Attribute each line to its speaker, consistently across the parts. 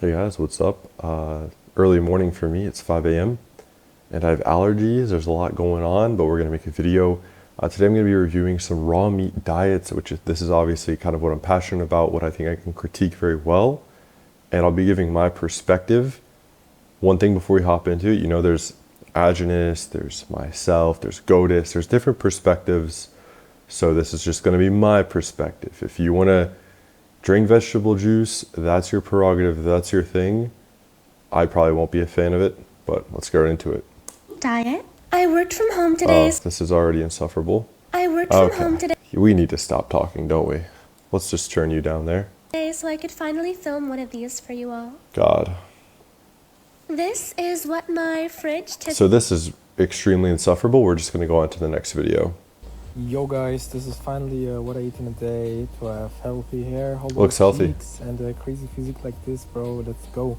Speaker 1: Hey guys, what's up? Early morning for me, it's 5 a.m. and I have allergies. There's a lot going on, but we're going to make a video. Today I'm going to be reviewing some raw meat diets, this is obviously kind of what I'm passionate about, what I think I can critique very well, and I'll be giving my perspective. One thing before we hop into it, there's Agenus, there's myself, there's Godis, there's different perspectives. So this is just going to be my perspective. If you want to drink vegetable juice, that's your prerogative, that's your thing. I probably won't be a fan of it, but let's get right into it.
Speaker 2: Diet. I worked from home today.
Speaker 1: This is already insufferable.
Speaker 2: I worked from home today.
Speaker 1: We need to stop talking, don't we? Let's just turn you down there.
Speaker 2: So I could finally film one of these for you all.
Speaker 1: God.
Speaker 2: This is what my fridge
Speaker 1: So this is extremely insufferable. We're just going to go on to the next video.
Speaker 3: Yo guys, this is finally what I eat in a day to have healthy hair,
Speaker 1: looks healthy,
Speaker 3: and a crazy physique like this, bro. Let's go.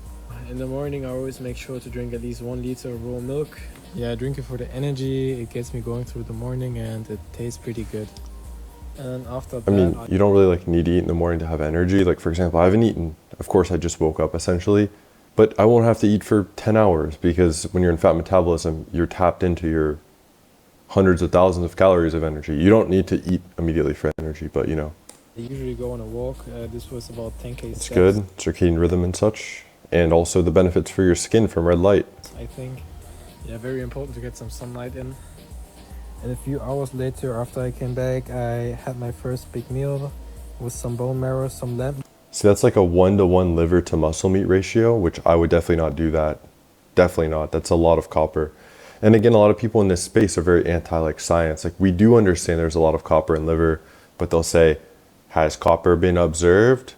Speaker 3: In the morning, I always make sure to drink at least 1 liter of raw milk. Yeah, I drink it for the energy. It gets me going through the morning, and it tastes pretty good. And after that,
Speaker 1: you don't really need to eat in the morning to have energy. Like, for example, I haven't eaten. Of course, I just woke up essentially, but I won't have to eat for 10 hours because when you're in fat metabolism, you're tapped into your hundreds of thousands of calories of energy. You don't need to eat immediately for energy, but I
Speaker 3: usually go on a walk. This was about 10k
Speaker 1: it's
Speaker 3: steps.
Speaker 1: good, circadian rhythm and such, and also the benefits for your skin from red light.
Speaker 3: I think, yeah, very important to get some sunlight in. And a few hours later, after I came back, I had my first big meal with some bone marrow, some lamb.
Speaker 1: See, that's like a 1-to-1 liver to muscle meat ratio, which I would definitely not do that. Definitely not. That's a lot of copper. And again, a lot of people in this space are very anti science. Like, we do understand there's a lot of copper in liver, but they'll say, has copper been observed?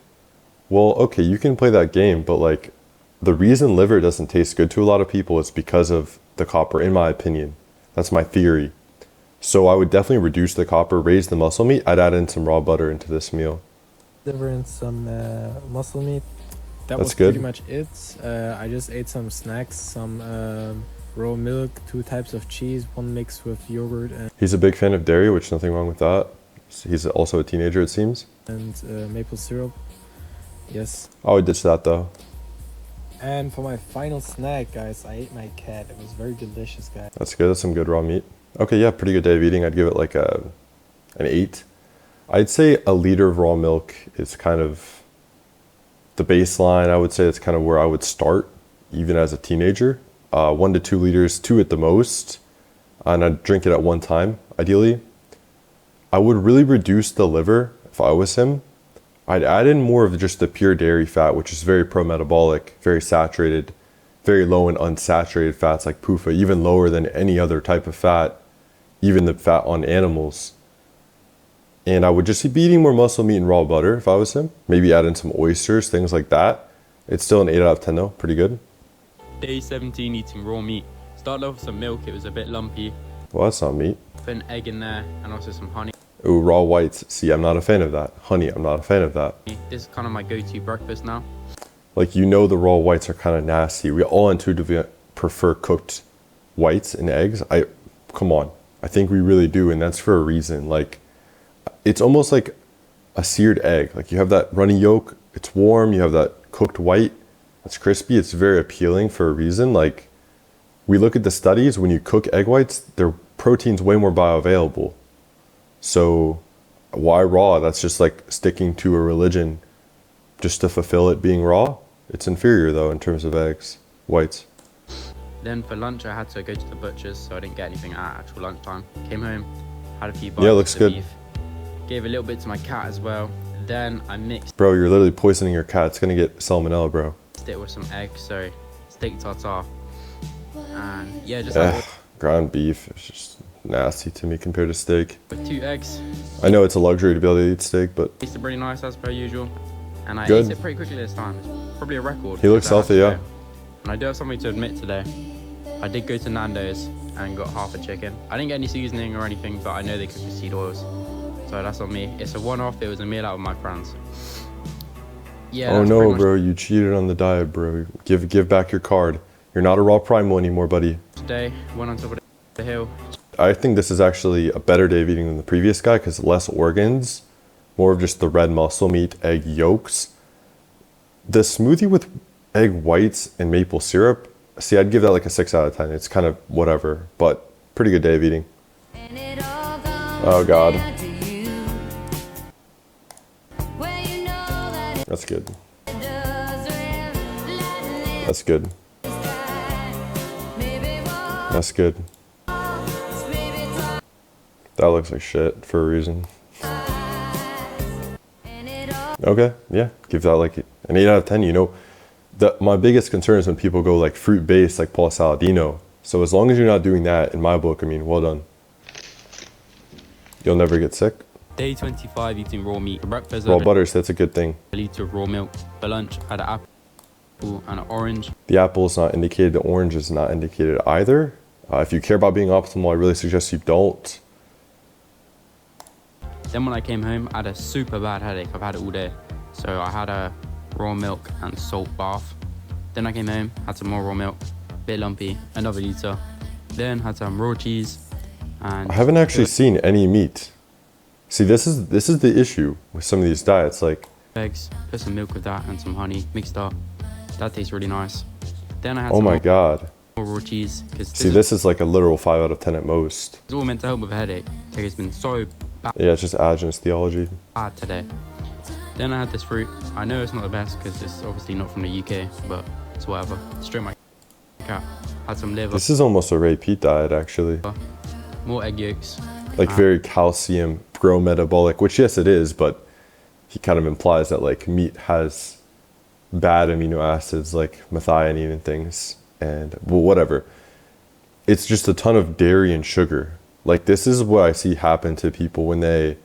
Speaker 1: Well, okay, you can play that game, but the reason liver doesn't taste good to a lot of people is because of the copper, in my opinion. That's my theory. So I would definitely reduce the copper, raise the muscle meat. I'd add in some raw butter into this meal.
Speaker 3: Liver and some muscle meat. That
Speaker 1: That's
Speaker 3: was
Speaker 1: good.
Speaker 3: Pretty much it. I just ate some snacks, some raw milk, 2 types of cheese, one mixed with yogurt.
Speaker 1: He's a big fan of dairy, which nothing wrong with that. He's also a teenager, it seems.
Speaker 3: And maple syrup. Yes.
Speaker 1: I would ditch that though.
Speaker 3: And for my final snack, guys, I ate my cat. It was very delicious, guys.
Speaker 1: That's good. That's some good raw meat. Okay, yeah, pretty good day of eating. I'd give it like an 8. I'd say a liter of raw milk is kind of the baseline. I would say it's kind of where I would start, even as a teenager. 1 to 2 liters, 2 at the most, and I'd drink it at one time, ideally. I would really reduce the liver if I was him. I'd add in more of just the pure dairy fat, which is very pro-metabolic, very saturated, very low in unsaturated fats like PUFA, even lower than any other type of fat, even the fat on animals. And I would just be eating more muscle meat and raw butter if I was him. Maybe add in some oysters, things like that. It's still an 8 out of 10 though, pretty good.
Speaker 4: Day 17 eating raw meat. Started off with some milk, it was a bit lumpy.
Speaker 1: Well, that's not meat.
Speaker 4: Put an egg in there and also some honey.
Speaker 1: Ooh, raw whites. See, I'm not a fan of that. Honey, I'm not a fan of that.
Speaker 4: This is kind of my go-to breakfast now.
Speaker 1: The raw whites are kind of nasty. We all intuitively prefer cooked whites and eggs. Come on. I think we really do, and that's for a reason. It's almost like a seared egg. You have that runny yolk, it's warm, you have that cooked white, it's crispy, it's very appealing for a reason. We look at the studies, when you cook egg whites, their protein's way more bioavailable. So why raw? That's just like sticking to a religion just to fulfill it being raw. It's inferior though in terms of eggs, whites.
Speaker 4: Then for lunch I had to go to the butcher's, so I didn't get anything at actual lunchtime. Came home, had a few bites
Speaker 1: looks
Speaker 4: of the
Speaker 1: good.
Speaker 4: beef. Gave a little bit to my cat as well. Then I mixed
Speaker 1: Bro, you're literally poisoning your cat. It's gonna get salmonella, bro.
Speaker 4: it with some eggs, so steak tartare. And yeah, just
Speaker 1: Ground beef is just nasty to me compared to steak.
Speaker 4: with 2 eggs.
Speaker 1: I know it's a luxury to be able to eat steak, but
Speaker 4: Tasted really nice as per usual. And I
Speaker 1: Good.
Speaker 4: ate it pretty quickly this time. It's probably a record.
Speaker 1: He looks
Speaker 4: because I
Speaker 1: healthy,
Speaker 4: had to
Speaker 1: yeah.
Speaker 4: go. And I do have something to admit today. I did go to Nando's and got half a chicken. I didn't get any seasoning or anything, but I know they cook with seed oils. So that's on me. It's a one-off. It was a meal out with my friends. Yeah.
Speaker 1: oh
Speaker 4: that's
Speaker 1: no,
Speaker 4: pretty much
Speaker 1: bro, you cheated on the diet, bro. Give back your card. You're not a raw primal anymore, buddy.
Speaker 4: Today, went on top of the hill.
Speaker 1: I think this is actually a better day of eating than the previous guy because less organs, more of just the red muscle meat, egg yolks. The smoothie with egg whites and maple syrup. See, I'd give that like a 6 out of 10. It's kind of whatever, but pretty good day of eating. Oh God. That's good. That's good. That's good. That looks like shit for a reason. Okay, yeah, give that like an 8 out of 10. You know, my biggest concern is when people go like fruit based, like Paul Saladino. So as long as you're not doing that, in my book, I mean, well done. You'll never get sick.
Speaker 4: Day 25 eating raw meat. For breakfast,
Speaker 1: Raw butter, so that's a good thing.
Speaker 4: a liter of raw milk. For lunch, I had an apple and an orange.
Speaker 1: The apple is not indicated. The orange is not indicated either. If you care about being optimal, I really suggest you don't.
Speaker 4: Then when I came home, I had a super bad headache. I've had it all day. So I had a raw milk and salt bath. Then I came home, had some more raw milk, bit lumpy, another liter. Then had some raw cheese. And
Speaker 1: I haven't actually seen any meat. See, this is the issue with some of these diets. Like,
Speaker 4: eggs, put some milk with that and some honey mixed up. That tastes really nice. Then I had
Speaker 1: oh
Speaker 4: some
Speaker 1: my God.
Speaker 4: more raw cheese.
Speaker 1: See, this is like a literal 5 out of 10 at most.
Speaker 4: It's all meant to help with a headache. Like it's been so
Speaker 1: Yeah, it's just Agin's theology.
Speaker 4: bad today. Then I had this fruit. I know it's not the best because it's obviously not from the UK, but it's whatever. Straight my cat. Had some liver,
Speaker 1: This is almost a Ray Pete diet, actually.
Speaker 4: more egg yolks.
Speaker 1: Like very calcium, pro-metabolic, which yes, it is, but he kind of implies that like meat has bad amino acids like methionine and things, and well, whatever. It's just a ton of dairy and sugar. Like this is what I see happen to people when they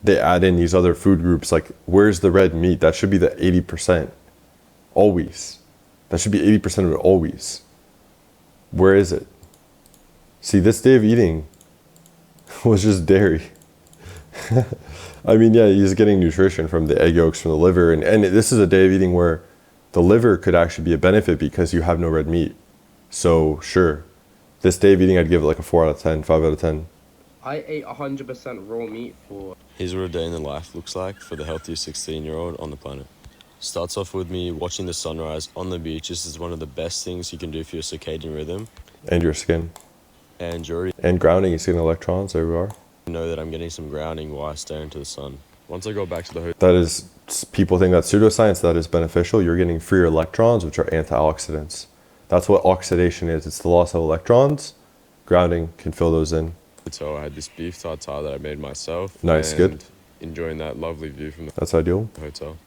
Speaker 1: add in these other food groups. Like, where's the red meat? That should be the 80%. Always. That should be 80% of it always. Where is it? See, this day of eating was just dairy. I mean, yeah, he's getting nutrition from the egg yolks, from the liver. And this is a day of eating where the liver could actually be a benefit because you have no red meat. So, sure. This day of eating, I'd give it like a 4 out of 10, 5 out of 10.
Speaker 5: I ate 100% raw meat for...
Speaker 6: Here's what a day in the life looks like for the healthiest 16-year-old on the planet. Starts off with me watching the sunrise on the beach. This is one of the best things you can do for your circadian rhythm.
Speaker 1: And your skin.
Speaker 6: And you already
Speaker 1: And grounding, you're getting electrons, there we are.
Speaker 6: know that I'm getting some grounding while I stare into the sun. Once I go back to the hotel,
Speaker 1: That is, people think that's pseudoscience, that is beneficial. You're getting freer electrons, which are antioxidants. That's what oxidation is. It's the loss of electrons. Grounding can fill those in.
Speaker 6: I had this beef tartare that I made myself.
Speaker 1: Nice, good.
Speaker 6: And enjoying that lovely view from the
Speaker 1: That's ideal.
Speaker 6: hotel.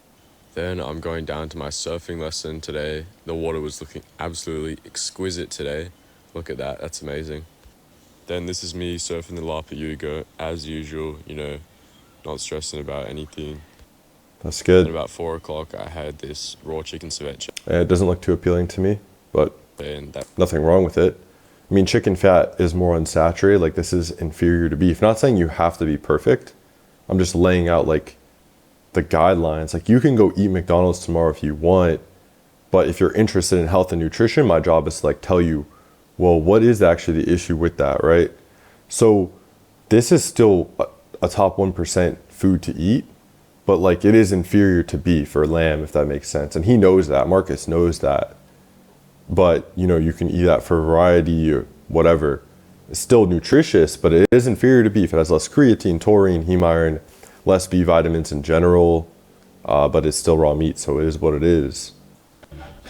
Speaker 6: Then I'm going down to my surfing lesson today. The water was looking absolutely exquisite today. Look at that, that's amazing. Then this is me surfing the Lapa Yuga, as usual, you know, not stressing about anything.
Speaker 1: That's
Speaker 6: At
Speaker 1: good.
Speaker 6: about 4 o'clock, I had this raw chicken ceviche,
Speaker 1: It doesn't look too appealing to me, but
Speaker 6: and that
Speaker 1: nothing wrong with it. I mean, chicken fat is more unsaturated. Like, this is inferior to beef. Not saying you have to be perfect. I'm just laying out like the guidelines. Like, you can go eat McDonald's tomorrow if you want, but if you're interested in health and nutrition, my job is to like tell you, well, what is actually the issue with that, right? So this is still a top 1% food to eat, but like it is inferior to beef or lamb, if that makes sense. And he knows that. Marcus knows that. But, you know, you can eat that for variety or whatever. It's still nutritious, but it is inferior to beef. It has less creatine, taurine, heme iron, less B vitamins in general, but it's still raw meat, so it is what it is.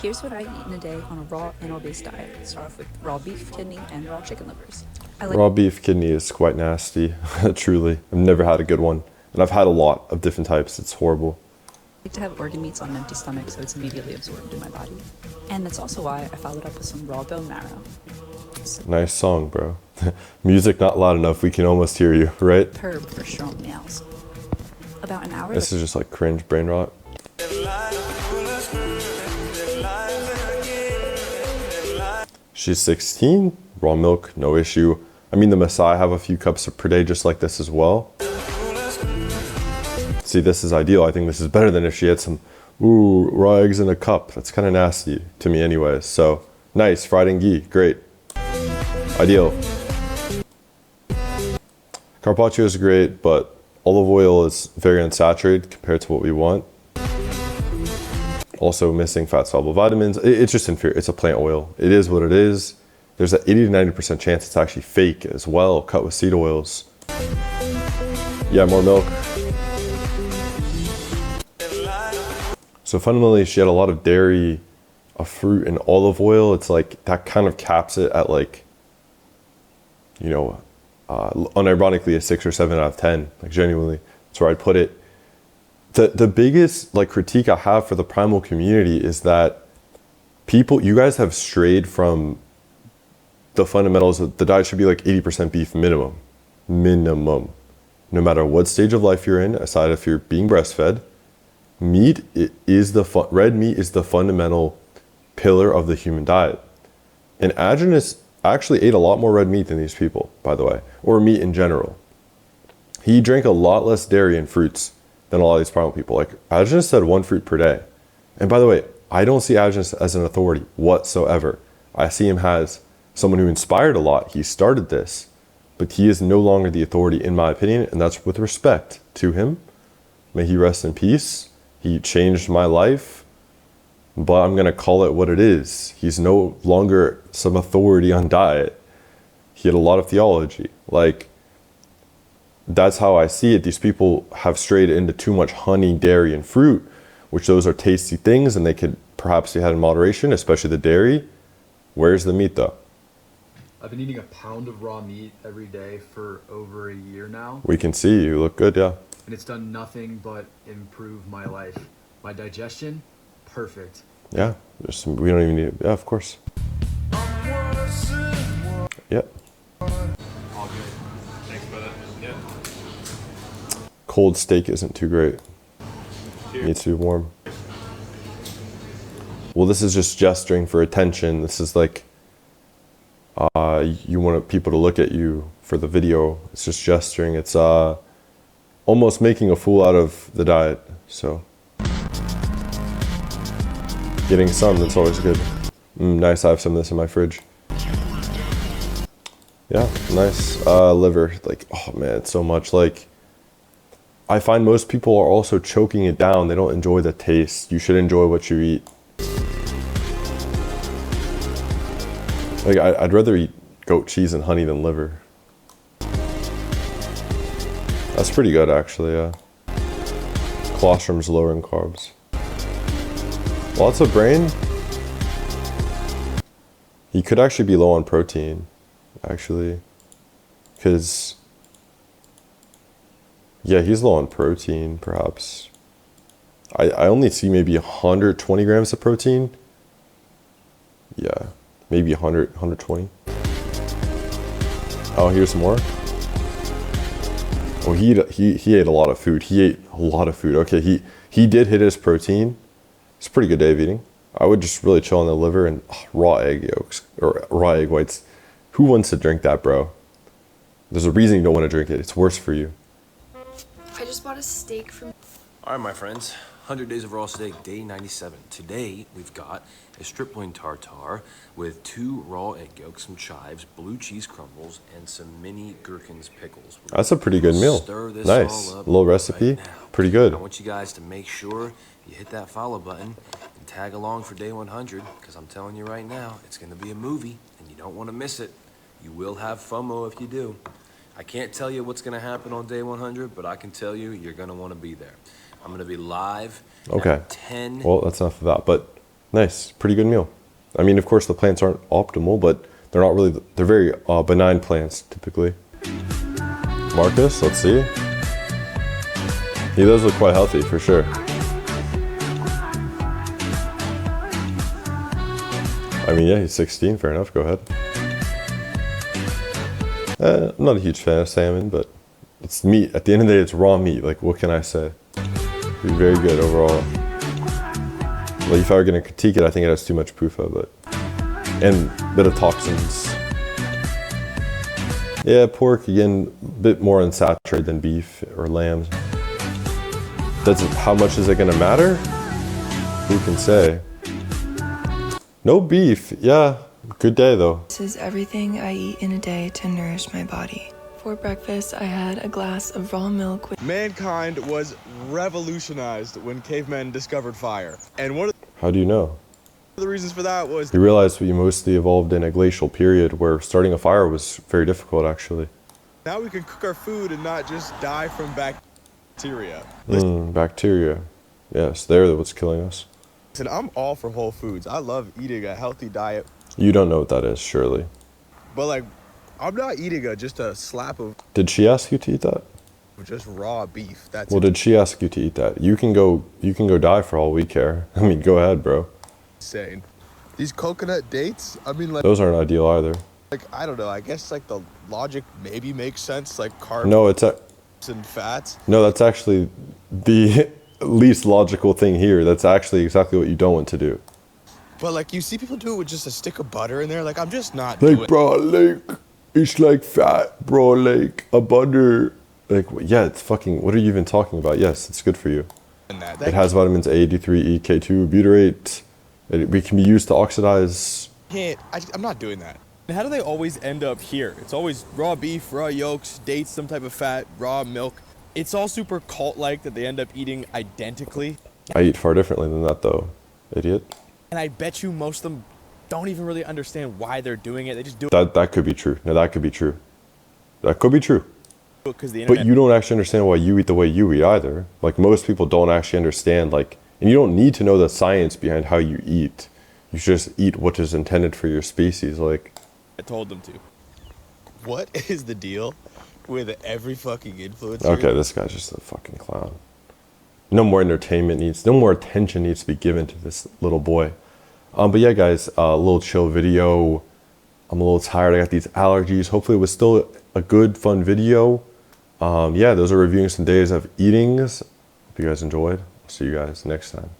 Speaker 7: Here's what I eat in a day on a raw animal-based diet. Start off with raw beef, kidney, and raw chicken livers. I like
Speaker 1: Raw beef kidney is quite nasty, truly. I've never had a good one. And I've had a lot of different types. It's horrible.
Speaker 7: to have organ meats on an empty stomach so it's immediately absorbed in my body. And that's also why I followed up with some raw bone marrow.
Speaker 1: Nice song, bro. Music not loud enough. We can almost hear you, right?
Speaker 7: Herb for strong nails. About an hour.
Speaker 1: This is just like cringe brain rot. She's 16, raw milk, no issue. I mean, the Maasai have a few cups per day just like this as well. See, this is ideal. I think this is better than if she had some, raw eggs in a cup. That's kind of nasty to me anyways. So, nice, fried in ghee, great. Ideal. Carpaccio is great, but olive oil is very unsaturated compared to what we want. Also missing fat soluble vitamins. It's just inferior. It's a plant oil. It is what it is. There's an 80 to 90% chance it's actually fake as well, cut with seed oils. Yeah, more milk. So fundamentally, she had a lot of dairy, a fruit, and olive oil. It's like that kind of caps it at like, you know, unironically a 6 or 7 out of 10. Like genuinely, that's where I'd put it. The biggest like critique I have for the Primal community is that you guys have strayed from the fundamentals. The diet should be like 80% beef minimum, no matter what stage of life you're in, aside if you're being breastfed. Meat red meat is the fundamental pillar of the human diet. And Agenus actually ate a lot more red meat than these people, by the way, or meat in general. He drank a lot less dairy and fruits than a lot of these Primal people. Like Agenus said 1 fruit per day. And by the way, I don't see Agenus as an authority whatsoever. I see him as someone who inspired a lot. He started this, but he is no longer the authority in my opinion, and that's with respect to him. May he rest in peace. He changed my life, but I'm going to call it what it is. He's no longer some authority on diet. He had a lot of theology. Like, that's how I see it. These people have strayed into too much honey, dairy, and fruit, which those are tasty things, and they could perhaps be had in moderation, especially the dairy. Where's the meat, though?
Speaker 8: I've been eating a pound of raw meat every day for over a year now.
Speaker 1: We can see you look good, yeah.
Speaker 8: And it's done nothing but improve my life. My digestion, perfect.
Speaker 1: Yeah, we don't even need it. Yeah, of course. Yep.
Speaker 9: All good. Thanks, brother. Yeah.
Speaker 1: Cold steak isn't too great. Needs to be warm. Well, this is just gesturing for attention. This is like, you want people to look at you for the video. It's just gesturing. It's almost making a fool out of the diet. So getting some, that's always good. Nice, I have some of this in my fridge. Yeah, nice. Liver, like, oh man, it's so much. Like, I find most people are also choking it down. They don't enjoy the taste. You should enjoy what you eat. Like, I'd rather eat goat cheese and honey than liver. That's pretty good, actually, yeah. Colostrum's lower in carbs. Lots of brain. He could actually be low on protein, actually. Because, yeah, he's low on protein, perhaps. I only see maybe 120 grams of protein. Yeah, maybe 100, 120. Oh, here's more. Oh, he ate a lot of food. He ate a lot of food. Okay, he did hit his protein. It's a pretty good day of eating. I would just really chill on the liver and raw egg yolks or raw egg whites. Who wants to drink that, bro? There's a reason you don't want to drink it. It's worse for you.
Speaker 10: I just bought a steak from...
Speaker 11: All right, my friends, 100 days of raw steak, day 97. Today, we've got a strip loin tartare with 2 raw egg yolks, some chives, blue cheese crumbles, and some mini gherkins pickles.
Speaker 1: That's a pretty good meal. Nice. Little recipe. Pretty good.
Speaker 11: I want you guys to make sure you hit that follow button and tag along for day 100, because I'm telling you right now, it's going to be a movie, and you don't want to miss it. You will have FOMO if you do. I can't tell you what's going to happen on day 100, but I can tell you you're going to want to be there. I'm going to be live at 10.
Speaker 1: Well, that's enough of that, but nice. Pretty good meal. I mean, of course, the plants aren't optimal, but they're not really, they're very benign plants, typically. Marcus, let's see. He does look quite healthy, for sure. I mean, yeah, he's 16, fair enough, go ahead. I'm not a huge fan of salmon, but it's meat. At the end of the day, it's raw meat. Like, what can I say? Very good overall. Like, if I were going to critique it, I think it has too much PUFA, but... And a bit of toxins. Yeah, pork, again, a bit more unsaturated than beef or lambs. How much is it going to matter? Who can say? No beef, yeah. Good day, though.
Speaker 10: This is everything I eat in a day to nourish my body. For breakfast, I had a glass of raw milk with...
Speaker 12: Mankind was revolutionized when cavemen discovered fire. And one of
Speaker 1: How do you know?
Speaker 12: The reasons for that was
Speaker 1: You realize we mostly evolved in a glacial period where starting a fire was very difficult, actually.
Speaker 12: now we can cook our food and not just die from bacteria.
Speaker 1: Bacteria. Yes, they're what's killing us.
Speaker 12: Listen, I'm all for whole foods. I love eating a healthy diet.
Speaker 1: You don't know what that is, surely.
Speaker 12: But like, I'm not eating just a slap of
Speaker 1: Did she ask you to eat that?
Speaker 12: just raw beef. That's
Speaker 1: Well, did she ask you to eat that? You can go die for all we care. I mean, go ahead, bro.
Speaker 12: insane. These coconut dates, I mean, like,
Speaker 1: Those aren't ideal either.
Speaker 12: I don't know. I guess like the logic maybe makes sense, like carbs
Speaker 1: No, it's
Speaker 12: and fats.
Speaker 1: no, that's actually the least logical thing here. That's actually exactly what you don't want to do.
Speaker 12: But like, you see people do it with just a stick of butter in there. Like, I'm just not
Speaker 1: Like,
Speaker 12: doing.
Speaker 1: bro, like, it's like fat, bro, like a butter. Like, yeah, it's fucking, what are you even talking about? Yes, it's good for you.
Speaker 12: That
Speaker 1: It has vitamins A, D3, E, K2, butyrate. It can be used to oxidize.
Speaker 12: I'm not doing that. And how do they always end up here? It's always raw beef, raw yolks, dates, some type of fat, raw milk. It's all super cult-like that they end up eating identically.
Speaker 1: I eat far differently than that, though, idiot.
Speaker 12: And I bet you most of them don't even really understand why they're doing it. They just do it
Speaker 1: That could be true. No, that could be true. That could be true.
Speaker 12: because the internet.
Speaker 1: But you don't actually understand why you eat the way you eat either. Like, most people don't actually understand, like, and you don't need to know the science behind how you eat. You should just eat what is intended for your species. Like,
Speaker 12: I told them to. What is the deal with every fucking influencer?
Speaker 1: okay, this guy's just a fucking clown. No more no more attention needs to be given to this little boy. But yeah, guys, a little chill video. I'm a little tired. I got these allergies. Hopefully it was still a good, fun video. Yeah, those are reviewing some days of eatings. Hope you guys enjoyed. I'll see you guys next time.